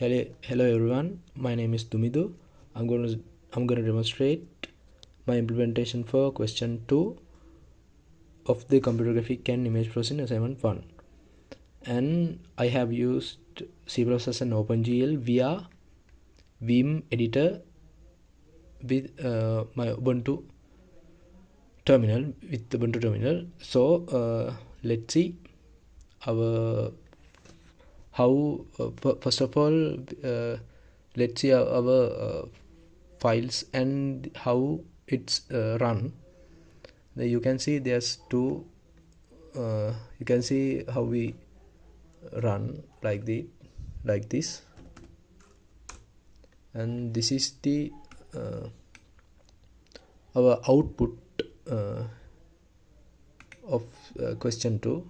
Hello everyone. My name is Tumidu. I'm going to demonstrate my implementation for question 2 of the computer graphic and image processing assignment 1. And I have used C++ and OpenGL via Vim editor with my Ubuntu terminal So let's see our first of all let's see our files and how it's run. You can see there's two. You can see how we run like this, and this is the our output of question 2.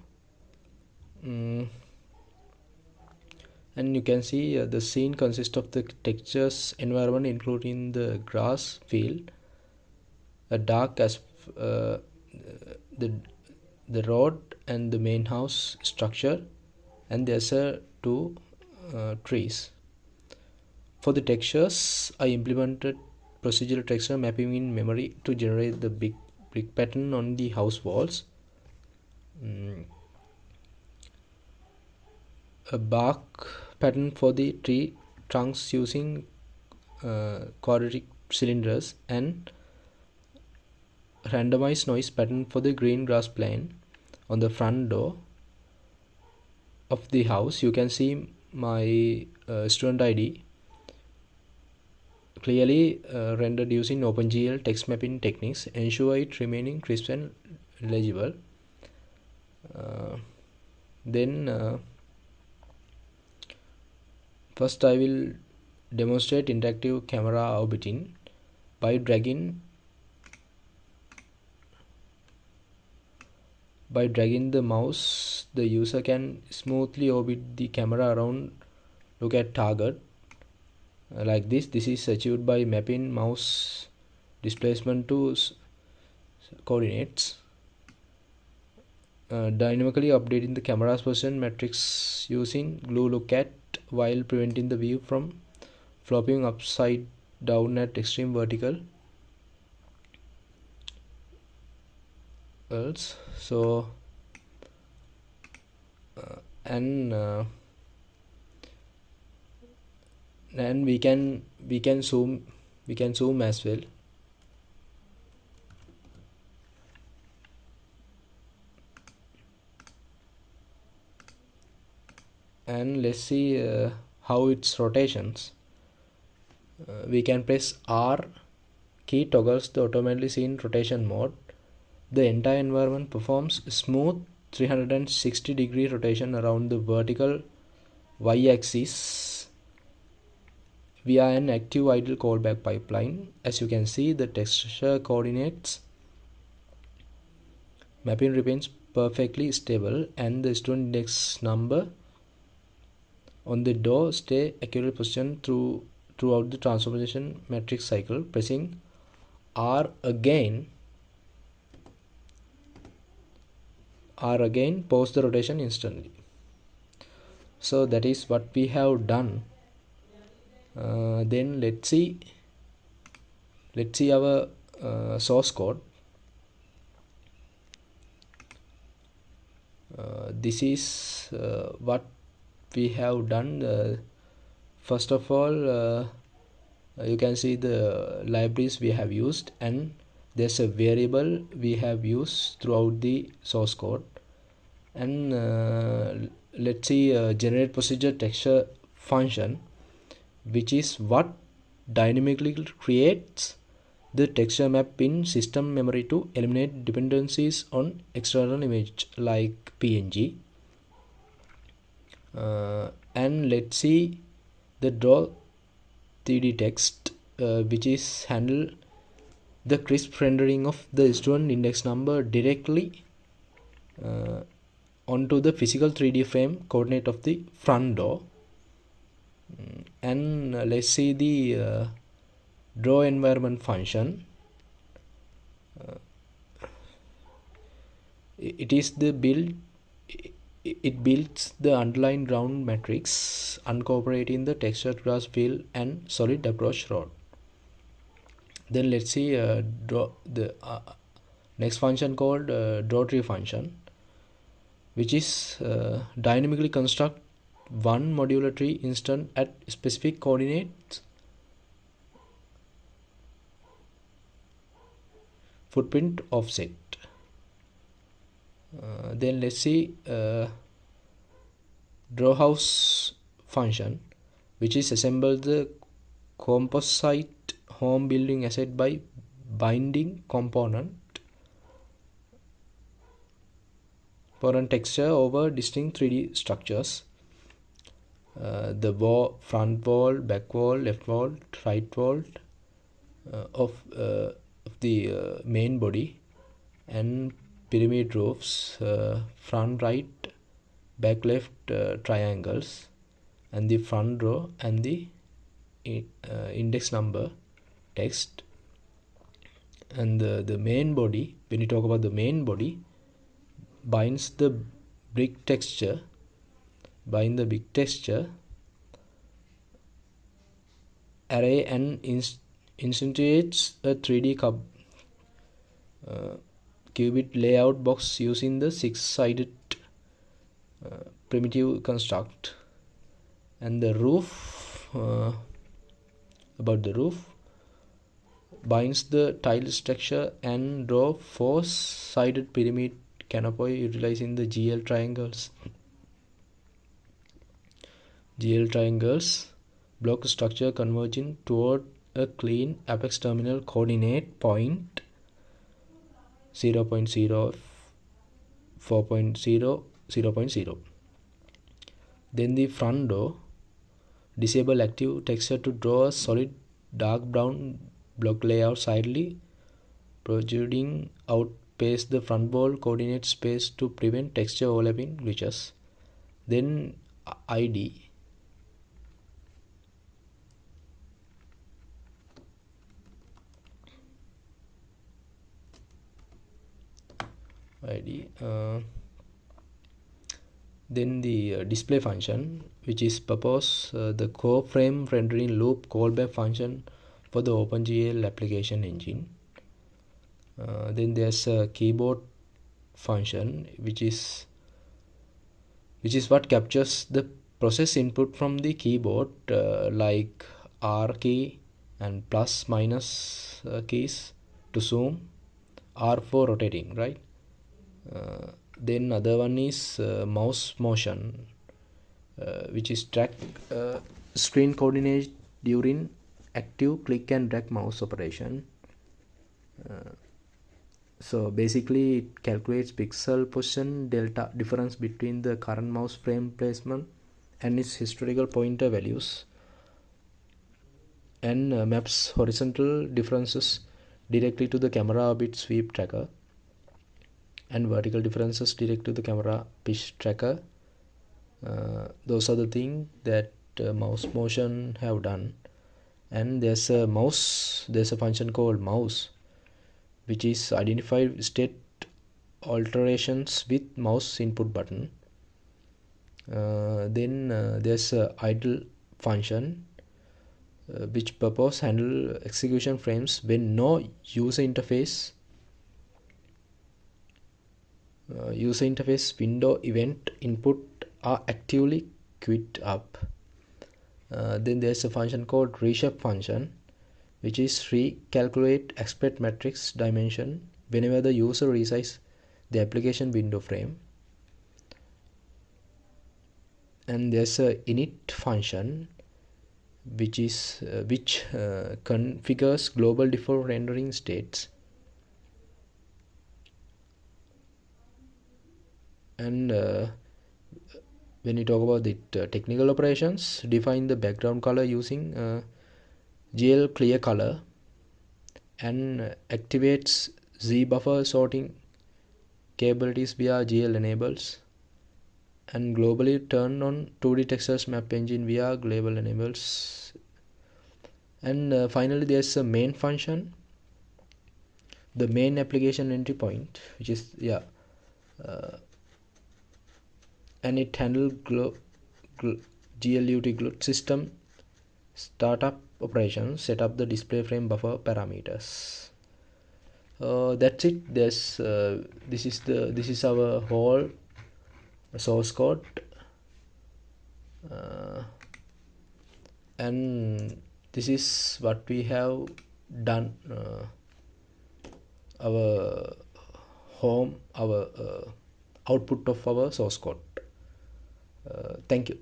And you can see the scene consists of the textures environment, including the grass field, a dark as the road and the main house structure, and there's two trees. For the textures, I implemented procedural texture mapping in memory to generate the big brick pattern on the house walls. A bark pattern for the tree trunks using quadratic cylinders, and randomized noise pattern for the green grass plane on the front door of the house. You can see my student ID clearly rendered using OpenGL text mapping techniques. Ensure it remaining crisp and legible. Then first I will demonstrate interactive camera orbiting by dragging the mouse. The user can smoothly orbit the camera around, look at target like this. This is achieved by mapping mouse displacement to coordinates, dynamically updating the camera's position matrix using glue lookat while preventing the view from flopping upside down at extreme vertical angles. So and we can zoom as well. And let's see how its rotations. We can press R key, toggles the automatically seen rotation mode. The entire environment performs smooth 360-degree rotation around the vertical y-axis via an active idle callback pipeline. As you can see, the texture coordinates mapping remains perfectly stable, and the student index number on the door stay accurately positioned throughout the transformation matrix cycle. Pressing R again pause the rotation instantly. So that is what we have done. Then let's see our source code. This is what we have done. First of all, you can see the libraries we have used, and there's a variable we have used throughout the source code. And let's see generate procedure texture function, which is what dynamically creates the texture map in system memory to eliminate dependencies on external image like PNG. And let's see the draw 3D text, which is handle the crisp rendering of the student index number directly onto the physical 3D frame coordinate of the front door. And let's see the draw environment function. It is the build it builds the underlying ground matrix, incorporating the textured grass field and solid approach road. Then let's see draw the next function called draw tree function, which is dynamically construct one modular tree instant at specific coordinates footprint offset. Then let's see draw house function, which is assemble the composite home building asset by binding component texture over distinct 3D structures. The wall, front wall, back wall, left wall, right wall of the main body, and pyramid roofs, front right, back left triangles, and the front row and the index number text. And the main body, when you talk about the main body, binds the brick texture, array and instantiates a 3D qubit layout box using the 6-sided primitive construct. And the roof, about the roof, binds the tile structure and draw 4-sided pyramid canopy utilizing the GL triangles. GL triangles block structure converging toward a clean apex terminal coordinate point 0.0, 4.0, 0.0. Then the front door disable active texture to draw a solid dark brown block layout sidely protruding out past the front wall coordinate space to prevent texture overlapping glitches. Then ID then the display function, which is purpose the core frame rendering loop callback function for the OpenGL application engine. Then there's a keyboard function, which is what captures the process input from the keyboard, like R key and plus minus keys to zoom, R for rotating, right? Then other one is mouse motion, which is track screen coordinate during active click and drag mouse operation. So basically it calculates pixel position delta difference between the current mouse frame placement and its historical pointer values, and maps horizontal differences directly to the camera orbit sweep tracker, and vertical differences direct to the camera pitch tracker. Those are the things that mouse motion have done. And there's a function called mouse, which is identified state alterations with mouse input button. Then there's a idle function, which purpose handle execution frames when no user interface window event input are actively queued up. Then there's a function called reshape function, which is recalculate aspect matrix dimension whenever the user resizes the application window frame. And there's a init function, which configures global default rendering states. And when you talk about the technical operations, define the background color using GL clear color, and activates Z buffer sorting capabilities via GL enables, and globally turn on 2D textures map engine via global enables. And finally there's a main function, the main application entry point, which is and it handle GLUT system startup operations. Set up the display frame buffer parameters. That's it. This is our whole source code, and this is what we have done. Our home, our output of our source code. Thank you.